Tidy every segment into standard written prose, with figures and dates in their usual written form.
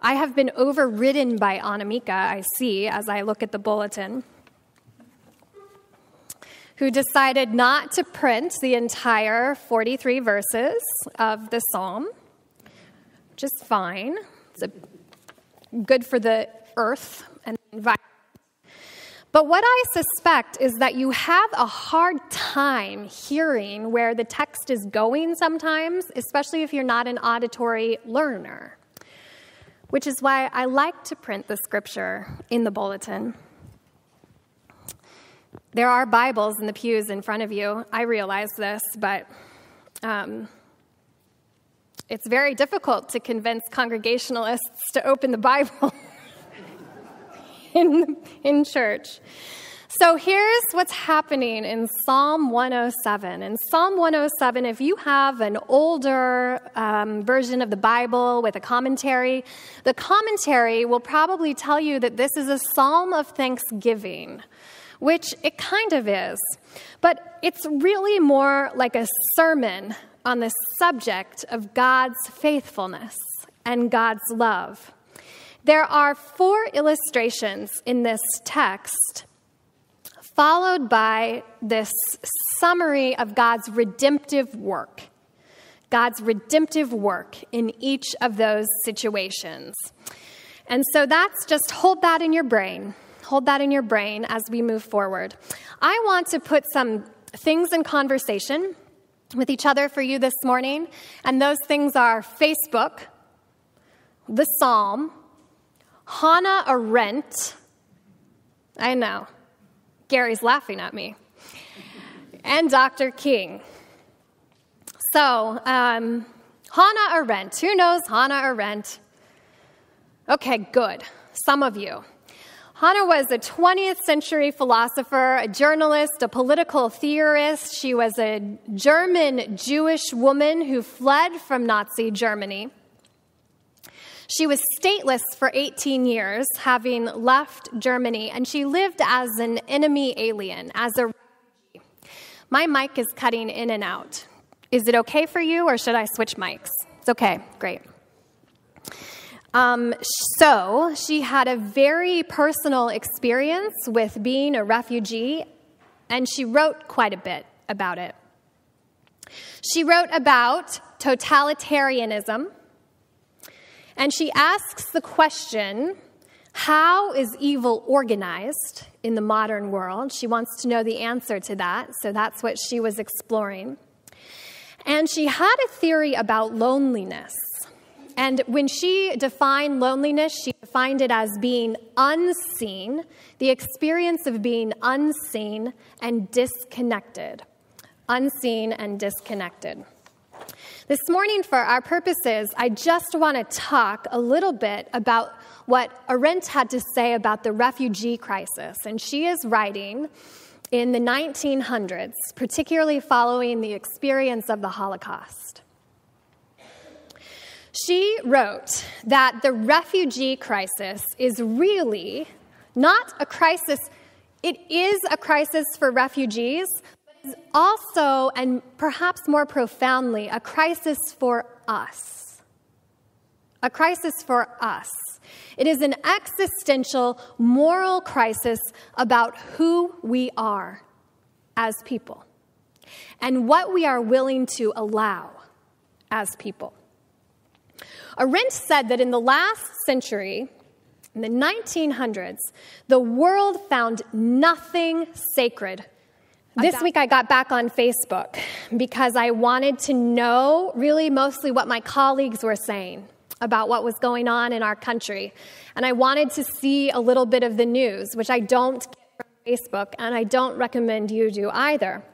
I have been overridden by Anamika, I see, as I look at the bulletin, who decided not to print the entire 43 verses of the psalm, which is fine. It's good for the earth and the environment. But what I suspect is that you have a hard time hearing where the text is going sometimes, especially if you're not an auditory learner, which is why I like to print the scripture in the bulletin. There are Bibles in the pews in front of you. I realize this, but it's very difficult to convince Congregationalists to open the Bible in church. So here's what's happening in Psalm 107. In Psalm 107, if you have an older version of the Bible with a commentary, the commentary will probably tell you that this is a psalm of thanksgiving, which it kind of is. But it's really more like a sermon on the subject of God's faithfulness and God's love. There are 4 illustrations in this text, followed by this summary of God's redemptive work. God's redemptive work in each of those situations. And so that's just hold that in your brain. Hold that in your brain as we move forward. I want to put some things in conversation with each other for you this morning. And those things are Facebook, the Psalm, Hannah Arendt. I know. Gary's laughing at me. And Dr. King. So, Hannah Arendt. Who knows Hannah Arendt? Okay, good. Some of you. Hannah was a 20th century philosopher, a journalist, a political theorist. She was a German Jewish woman who fled from Nazi Germany. She was stateless for 18 years, having left Germany, and she lived as an enemy alien, as a refugee. My mic is cutting in and out. Is it okay for you, or should I switch mics? It's okay, great. So she had a very personal experience with being a refugee, and she wrote quite a bit about it. She wrote about totalitarianism, and she asks the question, how is evil organized in the modern world? She wants to know the answer to that, so that's what she was exploring. And she had a theory about loneliness. And when she defined loneliness, she defined it as being unseen, the experience of being unseen and disconnected. Unseen and disconnected. This morning, for our purposes, I just want to talk a little bit about what Arendt had to say about the refugee crisis. And she is writing in the 1900s, particularly following the experience of the Holocaust. She wrote that the refugee crisis is really not a crisis. It is a crisis for refugees, but it's also, and perhaps more profoundly, a crisis for us. A crisis for us. It is an existential moral crisis about who we are as people and what we are willing to allow as people. Arendt said that in the last century, in the 1900s, the world found nothing sacred. This week I got back on Facebook because I wanted to know really mostly what my colleagues were saying about what was going on in our country. And I wanted to see a little bit of the news, which I don't get from Facebook, and I don't recommend you do either.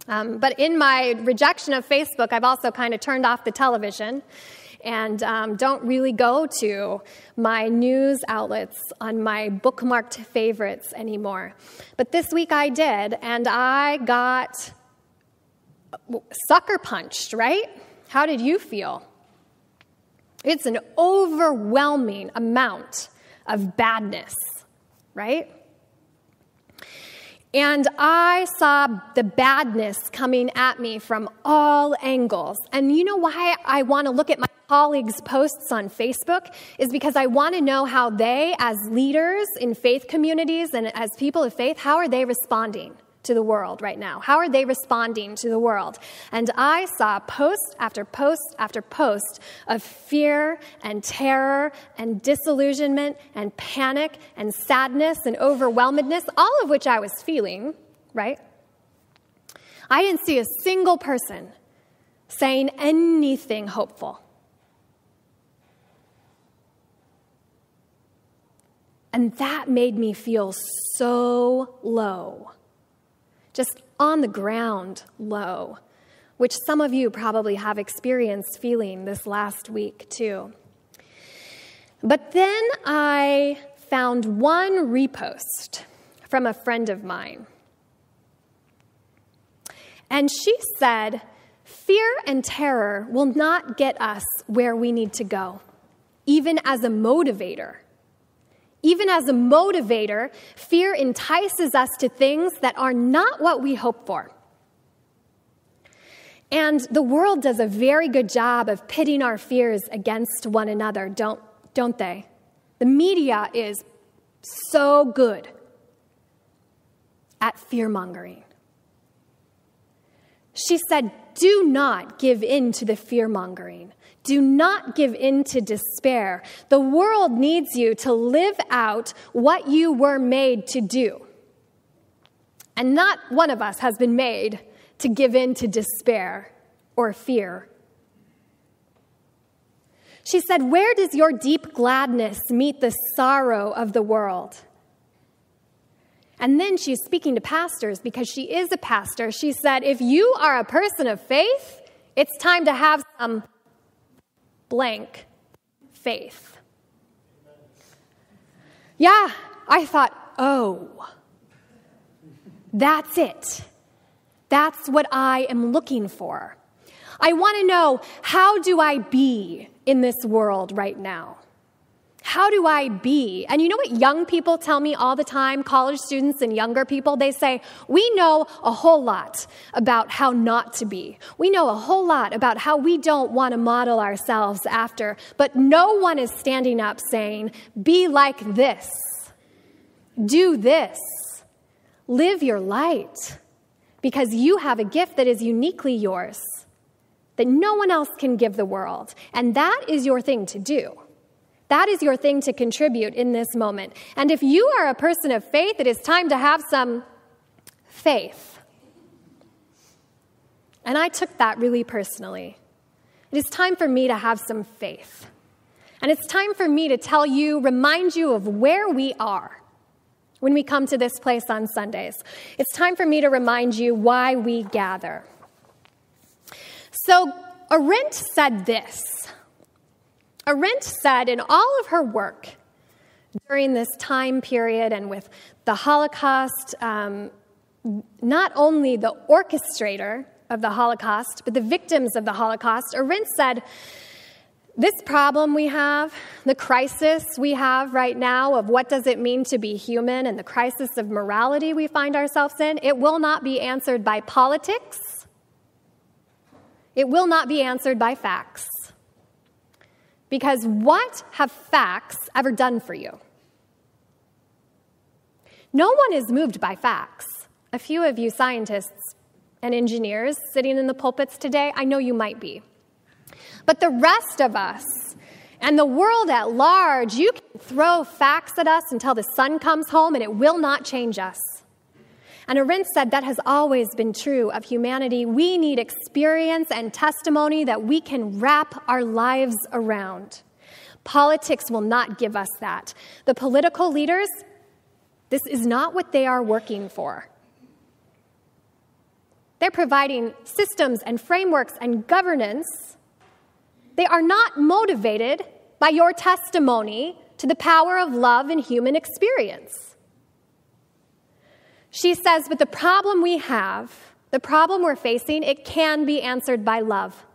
But in my rejection of Facebook, I've also kind of turned off the television and don't really go to my news outlets on my bookmarked favorites anymore. But this week I did, and I got sucker punched, right? How did you feel? It's an overwhelming amount of badness, right? And I saw the badness coming at me from all angles. And you know why I want to look at my colleagues' posts on Facebook is because I want to know how they, as leaders in faith communities and as people of faith, how are they responding to the world right now? How are they responding to the world? And I saw post after post after post of fear and terror and disillusionment and panic and sadness and overwhelmedness, all of which I was feeling, right? I didn't see a single person saying anything hopeful. And that made me feel so low. Just on the ground low, which some of you probably have experienced feeling this last week too. But then I found one repost from a friend of mine. And she said, fear and terror will not get us where we need to go, even as a motivator. Even as a motivator, fear entices us to things that are not what we hope for. And the world does a very good job of pitting our fears against one another, don't they? The media is so good at fear-mongering. She said, do not give in to the fear-mongering. Do not give in to despair. The world needs you to live out what you were made to do. And not one of us has been made to give in to despair or fear. She said, where does your deep gladness meet the sorrow of the world? And then she's speaking to pastors because she is a pastor. She said, if you are a person of faith, it's time to have some blank faith. Yeah, I thought, oh, that's it. That's what I am looking for. I want to know, how do I be in this world right now? How do I be? And you know what young people tell me all the time, college students and younger people? They say, we know a whole lot about how not to be. We know a whole lot about how we don't want to model ourselves after. But no one is standing up saying, be like this. Do this. Live your light. Because you have a gift that is uniquely yours, that no one else can give the world. And that is your thing to do. That is your thing to contribute in this moment. And if you are a person of faith, it is time to have some faith. And I took that really personally. It is time for me to have some faith. And it's time for me to tell you, remind you of where we are when we come to this place on Sundays. It's time for me to remind you why we gather. So Arendt said this. Arendt said in all of her work during this time period and with the Holocaust, not only the orchestrator of the Holocaust, but the victims of the Holocaust, Arendt said, this problem we have, the crisis we have right now of what does it mean to be human and the crisis of morality we find ourselves in, it will not be answered by politics. It will not be answered by facts. Because what have facts ever done for you? No one is moved by facts. A few of you scientists and engineers sitting in the pulpits today, I know you might be. But the rest of us and the world at large, you can throw facts at us until the sun comes home and it will not change us. And Arendt said that has always been true of humanity. We need experience and testimony that we can wrap our lives around. Politics will not give us that. The political leaders, this is not what they are working for. They're providing systems and frameworks and governance. They are not motivated by your testimony to the power of love and human experience. She says, but the problem we have, the problem we're facing, it can be answered by love.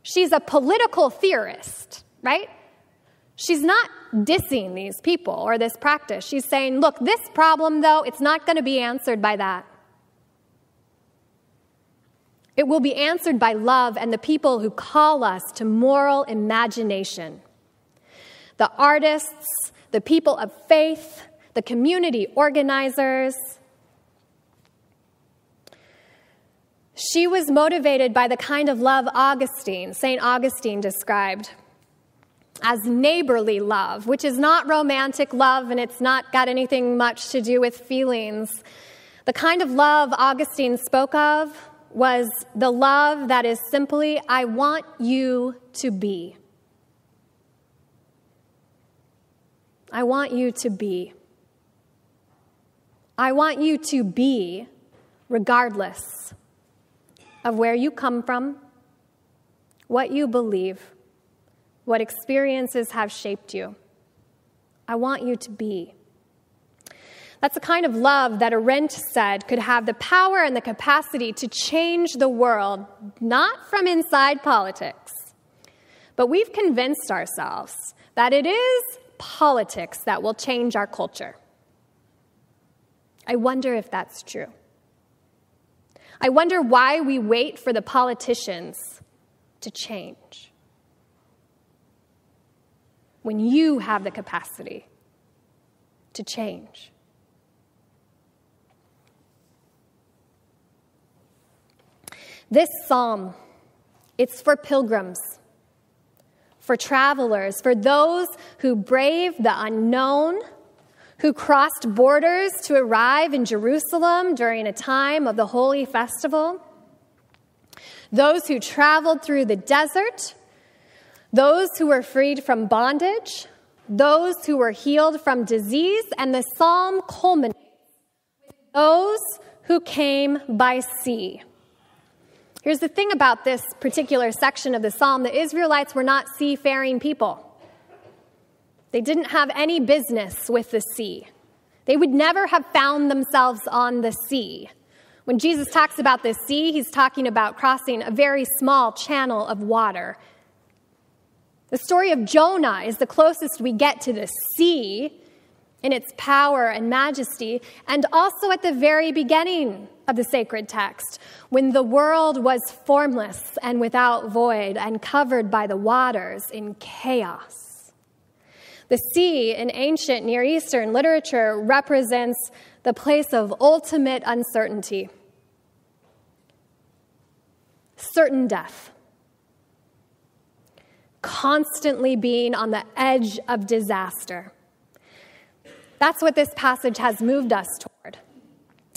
She's a political theorist, right? She's not dissing these people or this practice. She's saying, look, this problem, though, it's not going to be answered by that. It will be answered by love and the people who call us to moral imagination. The artists, the people of faith, the community organizers. She was motivated by the kind of love St. Augustine described as neighborly love, which is not romantic love and it's not got anything much to do with feelings. The kind of love Augustine spoke of was the love that is simply, I want you to be. I want you to be. I want you to be regardless of where you come from, what you believe, what experiences have shaped you. I want you to be. That's the kind of love that Arendt said could have the power and the capacity to change the world, not from inside politics. But we've convinced ourselves that it is politics that will change our culture. I wonder if that's true. I wonder why we wait for the politicians to change when you have the capacity to change. This psalm, it's for pilgrims, for travelers, for those who braved the unknown, who crossed borders to arrive in Jerusalem during a time of the Holy Festival, those who traveled through the desert, those who were freed from bondage, those who were healed from disease, and the psalm culminates with those who came by sea. Here's the thing about this particular section of the psalm. The Israelites were not seafaring people. They didn't have any business with the sea. They would never have found themselves on the sea. When Jesus talks about the sea, he's talking about crossing a very small channel of water. The story of Jonah is the closest we get to the sea in its power and majesty, and also at the very beginning of the sacred text, when the world was formless and without void and covered by the waters in chaos. The sea in ancient Near Eastern literature represents the place of ultimate uncertainty, certain death, constantly being on the edge of disaster. That's what this passage has moved us toward.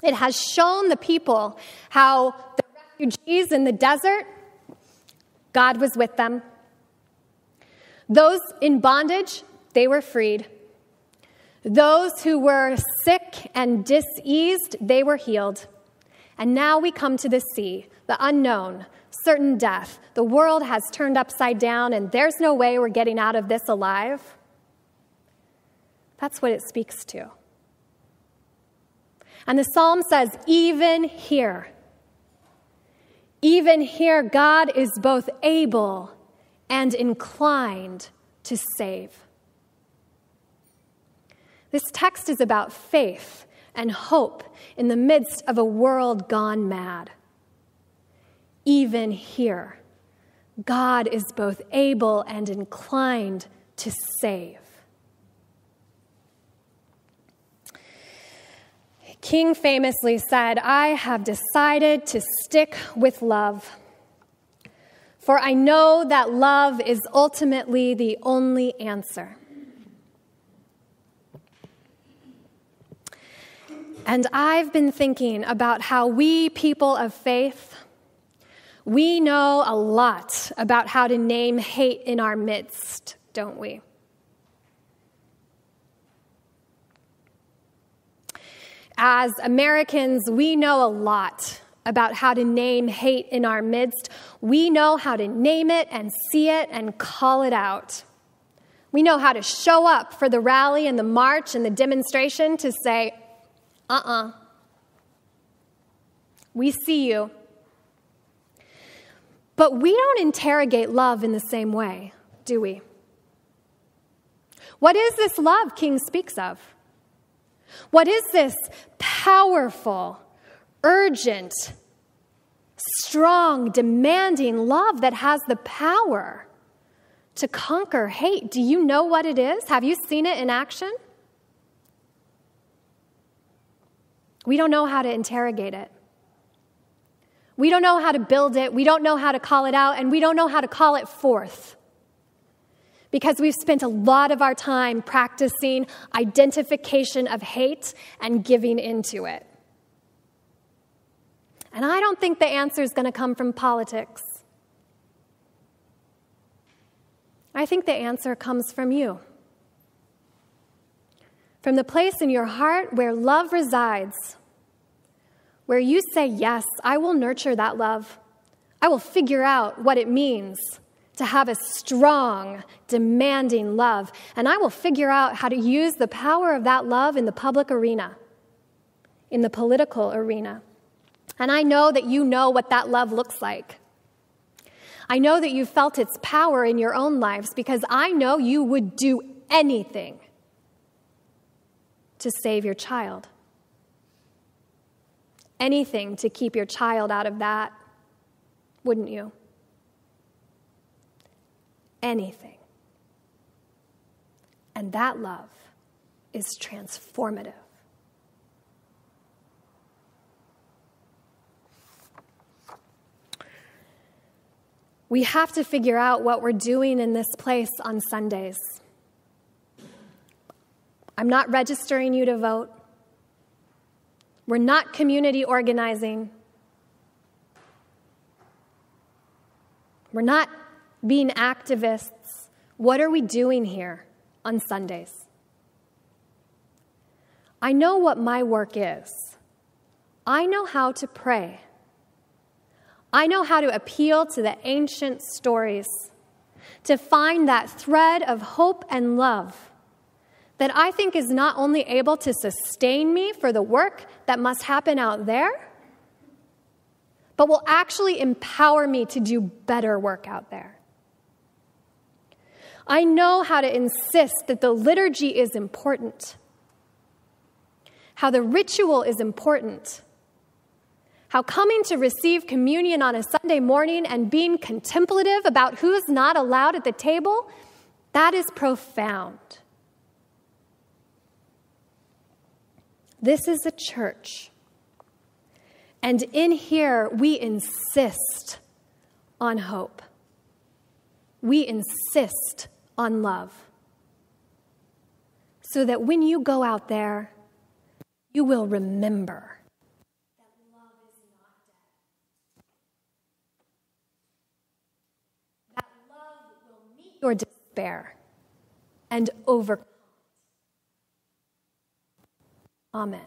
It has shown the people how the refugees in the desert, God was with them. Those in bondage, they were freed. Those who were sick and diseased, they were healed. And now we come to the sea, the unknown, certain death. The world has turned upside down, and there's no way we're getting out of this alive. That's what it speaks to. And the psalm says, even here, God is both able and inclined to save. This text is about faith and hope in the midst of a world gone mad. Even here, God is both able and inclined to save. King famously said, I have decided to stick with love, for I know that love is ultimately the only answer. And I've been thinking about how we people of faith, we know a lot about how to name hate in our midst, don't we? As Americans, we know a lot about how to name hate in our midst. We know how to name it and see it and call it out. We know how to show up for the rally and the march and the demonstration to say, we see you. But we don't interrogate love in the same way, do we? What is this love King speaks of? What is this powerful, urgent, strong, demanding love that has the power to conquer hate. Do you know what it is? Have you seen it in action? We don't know how to interrogate it. We don't know how to build it. We don't know how to call it out, and we don't know how to call it forth. Because we've spent a lot of our time practicing identification of hate and giving into it. And I don't think the answer is going to come from politics. I think the answer comes from you. From the place in your heart where love resides, where you say, yes, I will nurture that love. I will figure out what it means to have a strong, demanding love. And I will figure out how to use the power of that love in the public arena, in the political arena. And I know that you know what that love looks like. I know that you felt its power in your own lives because I know you would do anything to save your child. Anything to keep your child out of that, wouldn't you? Anything. And that love is transformative. We have to figure out what we're doing in this place on Sundays. I'm not registering you to vote. We're not community organizing. We're not being activists. What are we doing here on Sundays? I know what my work is. I know how to pray. I know how to appeal to the ancient stories, to find that thread of hope and love that I think is not only able to sustain me for the work that must happen out there, but will actually empower me to do better work out there. I know how to insist that the liturgy is important, how the ritual is important, how coming to receive communion on a Sunday morning and being contemplative about who's not allowed at the table, that is profound. This is a church. And in here, we insist on hope. We insist on love. So that when you go out there, you will remember that love is not dead. That love will meet your despair and overcome it. Amen.